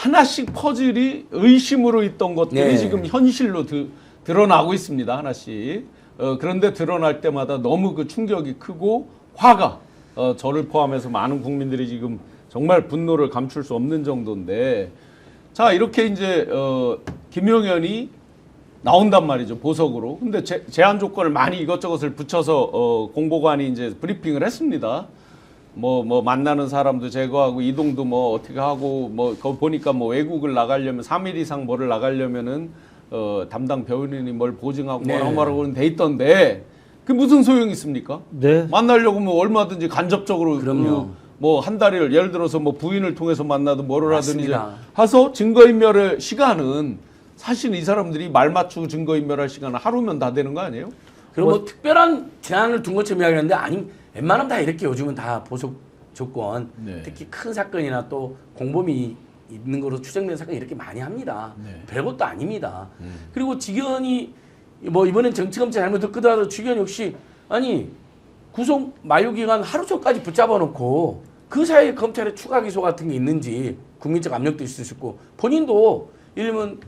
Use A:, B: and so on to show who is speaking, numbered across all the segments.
A: 하나씩 퍼즐이 의심으로 있던 것들이
B: 네.
A: 지금 현실로 드러나고 있습니다. 하나씩. 그런데 드러날 때마다 너무 그 충격이 크고 화가 저를 포함해서 많은 국민들이 지금 정말 분노를 감출 수 없는 정도인데, 자 이렇게 이제 김용현이 나온단 말이죠, 보석으로. 근데 제한 조건을 많이 이것저것을 붙여서 공보관이 이제 브리핑을 했습니다. 뭐 만나는 사람도 제거하고 이동도 뭐 어떻게 하고 뭐 그거 보니까 뭐 외국을 나가려면 3일 이상 뭐를 나가려면은 담당 배우인이 뭘 보증하고
B: 네.
A: 뭐라고는 돼 있던데, 그 무슨 소용이 있습니까?
C: 네.
A: 만나려고 뭐 얼마든지 간접적으로
B: 그럼요.
A: 뭐 한 달을 예를 들어서 뭐 부인을 통해서 만나든 뭐를 하든 이제
B: 맞습니다.
A: 해서 증거인멸의 시간은 사실 이 사람들이 말 맞추고 증거인멸할 시간은 하루면 다 되는 거 아니에요?
B: 그리고 뭐 특별한 제한을 둔 것처럼 이야기하는데 아니 웬만하면 다 이렇게 요즘은 다 보석 조건
A: 네.
B: 특히 큰 사건이나 또 공범이 있는 거로 추정되는 사건 이렇게 많이 합니다.
A: 네.
B: 별것도 아닙니다. 그리고 직원이 뭐 이번엔 정치검찰 잘못을 끄더라도 직원 역시 아니 구속 만료 기간 하루 전까지 붙잡아 놓고 그 사이에 검찰에 추가 기소 같은 게 있는지 국민적 압력도 있을 수 있고 본인도 예를 들면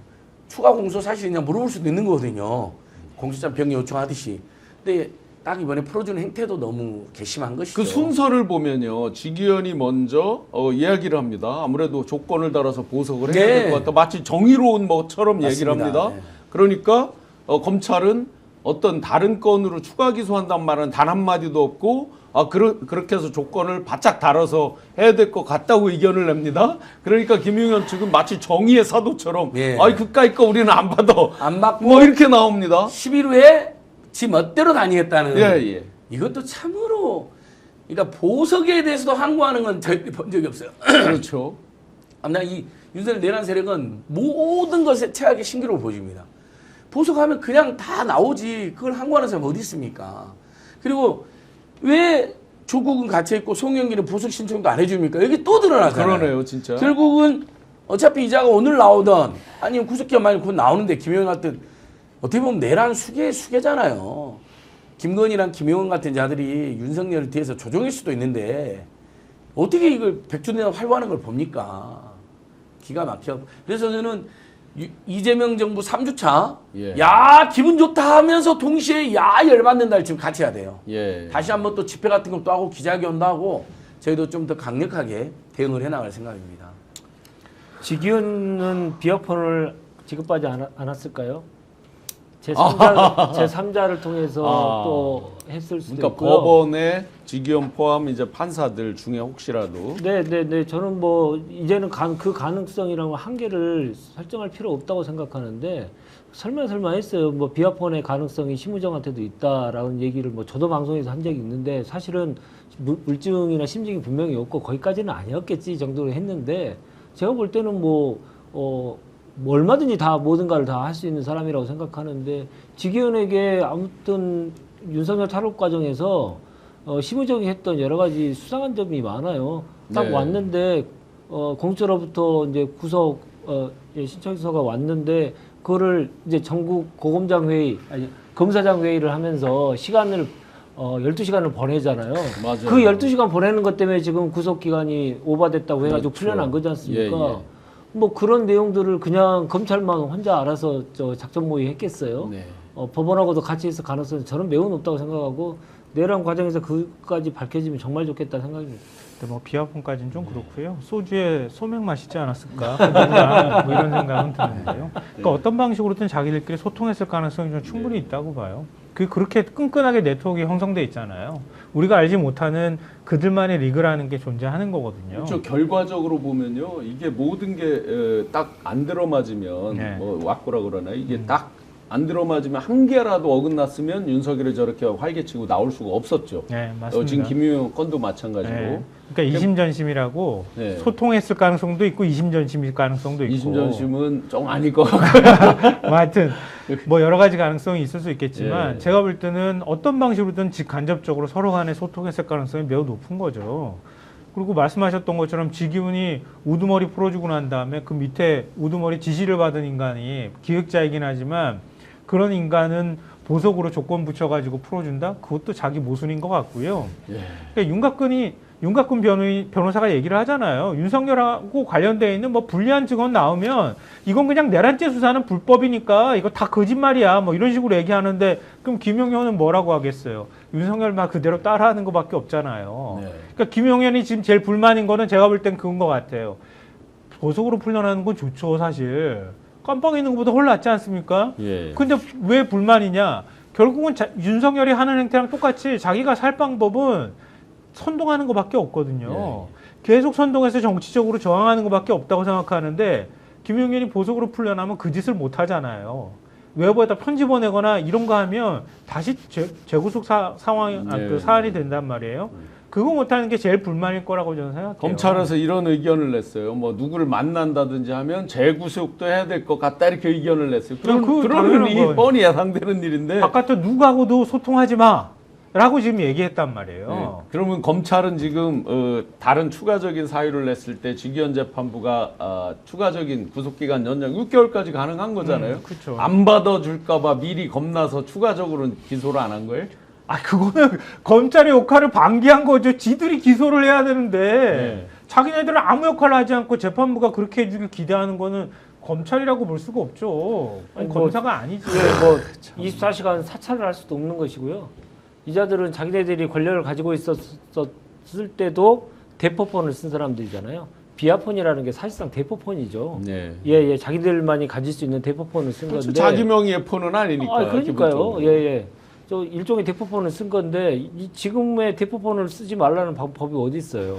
B: 추가 공소 사실이냐 물어볼 수도 있는 거거든요. 공소장 변경 요청하듯이. 근데 딱 이번에 풀어주는 행태도 너무 괘씸한 것이죠.
A: 그 순서를 보면요, 지기현이 먼저 이야기를 합니다. 아무래도 조건을 달아서 보석을 해야 될
B: 네.
A: 것 같다. 마치 정의로운 것처럼 얘기를
B: 맞습니다.
A: 합니다.
B: 네.
A: 그러니까 검찰은 어떤 다른 건으로 추가 기소한다는 말은 단 한마디도 없고, 그렇게 해서 조건을 바짝 달아서 해야 될 것 같다고 의견을 냅니다. 그러니까 김용현 측은 마치 정의의 사도처럼
B: 예.
A: 아이 그까이 거 우리는 안 받아.
B: 안 받고
A: 뭐 이렇게 나옵니다.
B: 10일 후에 지 멋대로 다니겠다는
A: 예.
B: 이것도 참으로 그러니까 보석에 대해서도 항고하는 건 절대 본 적이 없어요.
A: 그렇죠.
B: 아무튼 이 윤석열 내란 세력은 모든 것에 최악의 신기록을 보여줍니다. 보석하면 그냥 다 나오지 그걸 항고하는 사람 어디 있습니까? 그리고 왜 조국은 갇혀있고 송영기는 보석 신청도 안 해줍니까? 여기 또 드러나잖아요.
A: 그러네요, 진짜.
B: 결국은 어차피 이자가 오늘 나오던 아니면 구속기간 만에 곧 나오는데 김영현 같은 어떻게 보면 내란 수계잖아요. 김건희랑 김용현 같은 자들이 윤석열을 뒤에서 조종일 수도 있는데 어떻게 이걸 백준대가 활보하는 걸 봅니까? 기가 막혀. 그래서 저는 이재명 정부 3주차
A: 예.
B: 야 기분 좋다 하면서 동시에 야 열받는다를 지금 같이 해야 돼요.
A: 예.
B: 다시 한번 또 집회 같은 것도 하고 기자회견도 하고 저희도 좀 더 강력하게 대응을 해나갈 생각입니다.
C: 지기현은 비어폰을 지급하지 않았을까요? 제3자를 통해서 또 했을 수도
A: 그러니까
C: 있고요.
A: 법원에 지기현 포함 이제 판사들 중에 혹시라도
C: 네. 저는 뭐 이제는 그 가능성이랑 한계를 설정할 필요 없다고 생각하는데 설마 했어요. 뭐 비아폰의 가능성이 심우정한테도 있다라는 얘기를 뭐 저도 방송에서 한 적이 있는데 사실은 물증이나 심증이 분명히 없고 거기까지는 아니었겠지 정도로 했는데 제가 볼 때는 뭐 얼마든지 다 모든가를 다 할 수 있는 사람이라고 생각하는데 지기현에게 아무튼 윤석열 탈옥 과정에서 심우정이 했던 여러 가지 수상한 점이 많아요. 딱
A: 네.
C: 왔는데 공수처로부터 이제 구속 신청서가 왔는데 그거를 이제 전국 고검장 회의 아니 검사장 회의를 하면서 시간을 12시간을 보내잖아요.
A: 맞아요.
C: 그 12시간 보내는 것 때문에 지금 구속 기간이 오버됐다고 해가지고
A: 그렇죠.
C: 풀려난 거지 않습니까?
A: 예.
C: 뭐 그런 내용들을 그냥 검찰만 혼자 알아서 작전 모의 했겠어요.
A: 네.
C: 법원하고도 같이 있을 가능성은 저는 매우 높다고 생각하고 내란 과정에서 그까지 밝혀지면 정말 좋겠다 생각입니다.
D: 근데 뭐 비아폰까지는 좀 그렇고요. 소주에 소맥 마시지 않았을까? 뭐 이런 생각은 드는데요. 그러니까 어떤 방식으로든 자기들끼리 소통했을 가능성이 좀 충분히 있다고 봐요. 그렇게 끈끈하게 네트워크가 형성돼 있잖아요. 우리가 알지 못하는 그들만의 리그라는 게 존재하는 거거든요.
A: 그렇죠. 결과적으로 보면요, 이게 모든 게 딱 안 들어맞으면
D: 네.
A: 뭐 왁구라 그러나요? 이게 딱 안 들어맞으면 한 개라도 어긋났으면 윤석열이 저렇게 활개치고 나올 수가 없었죠.
D: 네, 맞습니다.
A: 지금 김용현 건도 마찬가지고.
D: 네. 그러니까 이심전심이라고
A: 네.
D: 소통했을 가능성도 있고 이심전심일 가능성도 있고.
A: 이심전심은 좀 아닐 것 같고.
D: 뭐 하여튼 뭐 여러 가지 가능성이 있을 수 있겠지만
A: 예.
D: 제가 볼 때는 어떤 방식으로든 직간접적으로 서로 간에 소통했을 가능성이 매우 높은 거죠. 그리고 말씀하셨던 것처럼 지기훈이 우두머리 풀어주고 난 다음에 그 밑에 우두머리 지시를 받은 인간이 기획자이긴 하지만 그런 인간은 보석으로 조건 붙여가지고 풀어준다? 그것도 자기 모순인 것 같고요.
A: 예.
D: 그러니까 윤곽근이 윤곽근 변호사가 얘기를 하잖아요. 윤석열하고 관련되어 있는 뭐 불리한 증언 나오면 이건 그냥 내란죄 수사는 불법이니까 이거 다 거짓말이야. 뭐 이런 식으로 얘기하는데 그럼 김용현은 뭐라고 하겠어요? 윤석열 말 그대로 따라하는 것밖에 없잖아요.
A: 네.
D: 그러니까 김용현이 지금 제일 불만인 거는 제가 볼 땐 그건 것 같아요. 보석으로 풀려나는 건 좋죠, 사실. 깜빵에 있는 것보다 훨 낫지 않습니까?
A: 예.
D: 근데 왜 불만이냐? 결국은 윤석열이 하는 행태랑 똑같이 자기가 살 방법은 선동하는 것밖에 없거든요. 계속 선동해서 정치적으로 저항하는 것밖에 없다고 생각하는데 김용현이 보석으로 풀려나면 그 짓을 못 하잖아요. 외부에다 편지 보내거나 이런 거 하면 다시 재구속 그 사안이 된단 말이에요. 그거 못하는 게 제일 불만일 거라고 저는 생각해요.
A: 검찰에서 이런 의견을 냈어요. 뭐 누구를 만난다든지 하면 재구속도 해야 될 것 같다 이렇게 의견을 냈어요. 그런 일이 뻔히 예상되는 일인데.
D: 바깥에 누구하고도 소통하지 마라고 지금 얘기했단 말이에요.
A: 네. 그러면 검찰은 지금 다른 추가적인 사유를 냈을 때 직위원 재판부가 추가적인 구속기간 연장 6개월까지 가능한 거잖아요.
D: 그렇죠.
A: 안 받아줄까봐 미리 겁나서 추가적으로는 기소를 안 한 거예요?
D: 아, 그거는 검찰의 역할을 방기한 거죠. 지들이 기소를 해야 되는데
A: 네.
D: 자기네들은 아무 역할을 하지 않고 재판부가 그렇게 해주길 기대하는 거는 검찰이라고 볼 수가 없죠.
C: 아니,
D: 검사가 아니지.
C: 뭐 24시간 사찰을 할 수도 없는 것이고요. 이자들은 자기네들이 권력을 가지고 있었을 때도 대포폰을 쓴 사람들이잖아요. 비아폰이라는 게 사실상 대포폰이죠.
A: 네.
C: 예, 자기들만이 가질 수 있는 대포폰을 쓴
A: 그렇죠.
C: 건데.
A: 자기 명의의 폰은 아니니까.
C: 그러니까요.
A: 기본적으로.
C: 예. 저 일종의 대포폰을 쓴 건데 지금의 대포폰을 쓰지 말라는 법이 어디 있어요?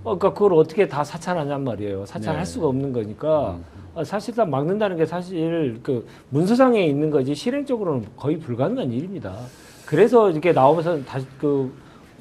C: 그러니까 그걸 어떻게 다 사찰하냔 말이에요. 사찰할
A: 네.
C: 수가 없는 거니까 사실상 막는다는 게 사실 그 문서상에 있는 거지 실행적으로는 거의 불가능한 일입니다. 그래서 이렇게 나오면서 다시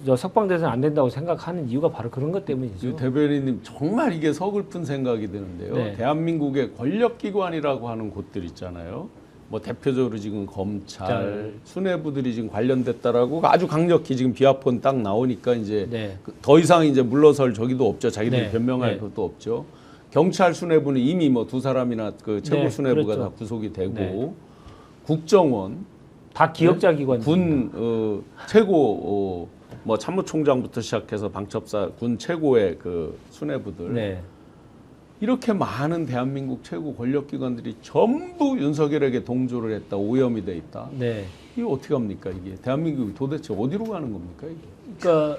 C: 저 석방돼서는 안 된다고 생각하는 이유가 바로 그런 것 때문이죠.
A: 대변인님 정말 이게 서글픈 생각이 드는데요.
C: 네.
A: 대한민국의 권력기관이라고 하는 곳들 있잖아요. 뭐 대표적으로 지금 검찰, 수뇌부들이 지금 관련됐다라고 아주 강력히 지금 비아폰 딱 나오니까 이제
C: 네.
A: 더 이상 이제 물러설 저기도 없죠. 자기들이
C: 네.
A: 변명할
C: 네.
A: 것도 없죠. 경찰 수뇌부는 이미 뭐 2사람이나 그 최고
C: 네,
A: 수뇌부가
C: 그렇죠.
A: 다 구속이 되고
C: 네.
A: 국정원,
C: 다 기업자 기관.
A: 군 최고 뭐 참모총장부터 시작해서 방첩사 군 최고의 그 수뇌부들
C: 네.
A: 이렇게 많은 대한민국 최고 권력기관들이 전부 윤석열에게 동조를 했다, 오염이 돼 있다.
C: 네.
A: 이거 어떻게 합니까 이게? 대한민국이 도대체 어디로 가는 겁니까 이게?
C: 그러니까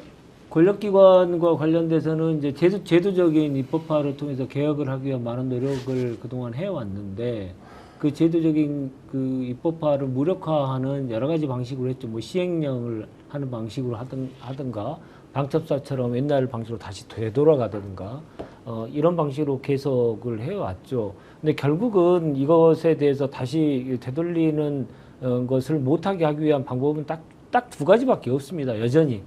C: 권력기관과 관련돼서는 이제 제도적인 입법화를 통해서 개혁을 하기 위한 많은 노력을 그동안 해왔는데 그 제도적인 그 입법화를 무력화하는 여러 가지 방식으로 했죠. 뭐 시행령을 하는 방식으로 하든가 방첩사처럼 옛날 방식으로 다시 되돌아가든가 이런 방식으로 개혁을 해왔죠. 근데 결국은 이것에 대해서 다시 되돌리는 것을 못하게 하기 위한 방법은 딱 두 가지밖에 없습니다. 여전히.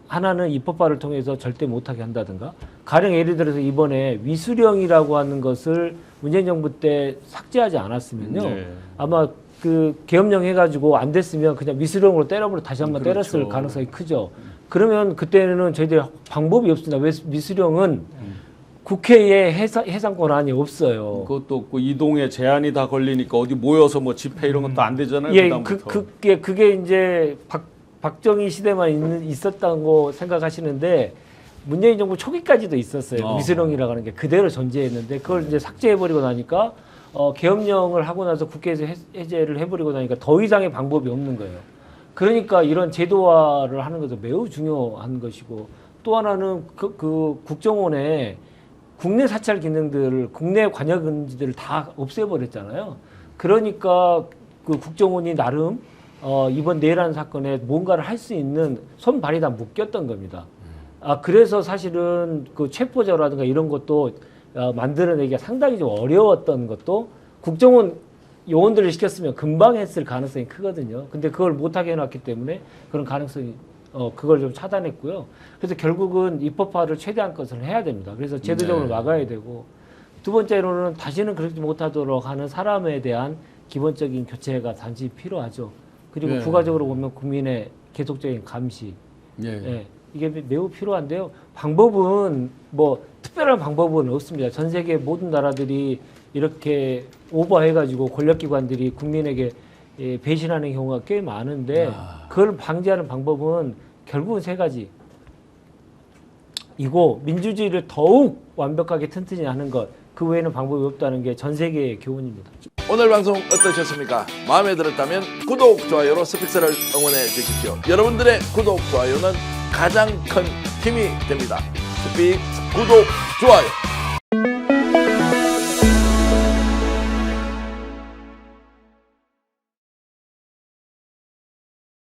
C: 하나는 입법화를 통해서 절대 못하게 한다든가 가령 예를 들어서 이번에 위수령이라고 하는 것을 문재인 정부 때 삭제하지 않았으면요.
A: 네.
C: 아마 그 계엄령 해가지고 안 됐으면 그냥 위수령으로 때려버려 다시 한번
A: 그렇죠.
C: 때렸을 가능성이 크죠. 그러면 그때는 저희들이 방법이 없습니다. 왜 위수령은 국회에 해상 권한이 없어요.
A: 그것도 없고 이동에 제한이 다 걸리니까 어디 모여서 뭐 집회 이런 것도 안 되잖아요.
C: 예,
A: 그다음부터.
C: 그게 이제 박정희 시대만 있었다고 생각하시는데 문재인 정부 초기까지도 있었어요. 위수령이라고 하는 게 그대로 존재했는데 그걸 이제 삭제해버리고 나니까 계엄령을 하고 나서 국회에서 해제를 해버리고 나니까 더 이상의 방법이 없는 거예요. 그러니까 이런 제도화를 하는 것도 매우 중요한 것이고 또 하나는 그 국정원에 국내 사찰 기능들을 국내 관여 금지들을 다 없애버렸잖아요. 그러니까 그 국정원이 나름 이번 내란 사건에 뭔가를 할 수 있는 손발이 다 묶였던 겁니다. 그래서 사실은 그 체포자라든가 이런 것도 만들어내기가 상당히 좀 어려웠던 것도 국정원 요원들을 시켰으면 금방 했을 가능성이 크거든요. 근데 그걸 못하게 해놨기 때문에 그런 가능성이 그걸 좀 차단했고요. 그래서 결국은 입법화를 최대한 것을 해야 됩니다. 그래서 제도적으로 막아야 되고 두 번째로는 다시는 그렇게 못하도록 하는 사람에 대한 기본적인 교체가 단지 필요하죠. 그리고 부가적으로 보면 국민의 계속적인 감시. 예, 이게 매우 필요한데요. 방법은 뭐 특별한 방법은 없습니다. 전 세계 모든 나라들이 이렇게 오버해가지고 권력기관들이 국민에게 배신하는 경우가 꽤 많은데 그걸 방지하는 방법은 결국은 세 가지. 이고 민주주의를 더욱 완벽하게 튼튼히 하는 것, 그 외에는 방법이 없다는 게 전 세계의 교훈입니다.
E: 오늘 방송 어떠셨습니까? 마음에 들었다면 구독, 좋아요로 스픽스를 응원해 주십시오. 여러분들의 구독, 좋아요는 가장 큰 힘이 됩니다. 스픽스 구독, 좋아요.